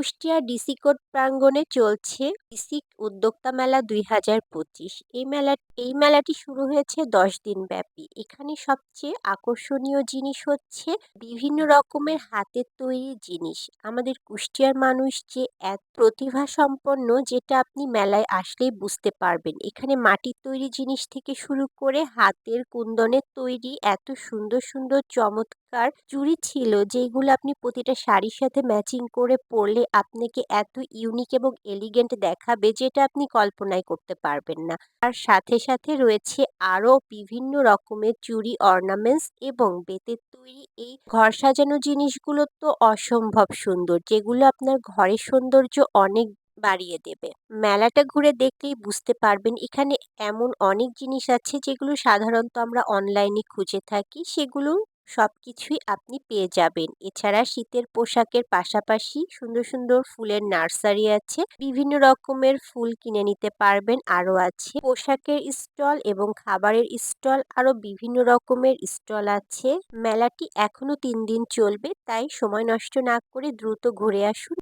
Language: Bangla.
কুষ্টিয়া ডিসি কোর্ট প্রাঙ্গণে চলছে ডিসি উদ্যোক্তা মেলা ২০২৫। এই মেলাটি শুরু হয়েছে ১০ দিন ব্যাপী। এখানে সবচেয়ে আকর্ষণীয় জিনিস হচ্ছে বিভিন্ন রকমের হাতের তৈরি জিনিস। আমাদের কুষ্টিয়ার মানুষ যে এত প্রতিভা সম্পন্ন, যেটা আপনি মেলায় আসলেই বুঝতে পারবেন। এখানে মাটির তৈরি জিনিস থেকে শুরু করে হাতের কুন্দনের তৈরি এত সুন্দর সুন্দর চমৎকার চুড়ি ছিল, যেগুলো আপনি প্রতিটা শাড়ির সাথে ম্যাচিং করে পরলে আপনাকে এত ইউনিক এবং এলিগেন্ট দেখাবে, যেটা আপনি কল্পনাই করতে পারবেন না। আর সাথে সাথে রয়েছে আরো বিভিন্ন রকমের চুড়ি, অর্নামেন্টস এবং বেতের তৈরি এই ঘর সাজানো জিনিসগুলো তো অসম্ভব সুন্দর, যেগুলো আপনার ঘরের সৌন্দর্য অনেক বাড়িয়ে দেবে। মেলাটা ঘুরে দেখলেই বুঝতে পারবেন এখানে এমন অনেক জিনিস আছে যেগুলো সাধারণত আমরা অনলাইনে খুঁজে থাকি, সেগুলো সবকিছুই আপনি পেয়ে যাবেন। এছাড়া শীতের পোশাকের পাশাপাশি সুন্দর সুন্দর ফুলের নার্সারি আছে, বিভিন্ন রকমের ফুল কিনে নিতে পারবেন। আরো আছে পোশাকের স্টল এবং খাবারের স্টল, আরো বিভিন্ন রকমের স্টল আছে। মেলাটি এখনো ৩ দিন চলবে, তাই সময় নষ্ট না করে দ্রুত ঘুরে আসুন।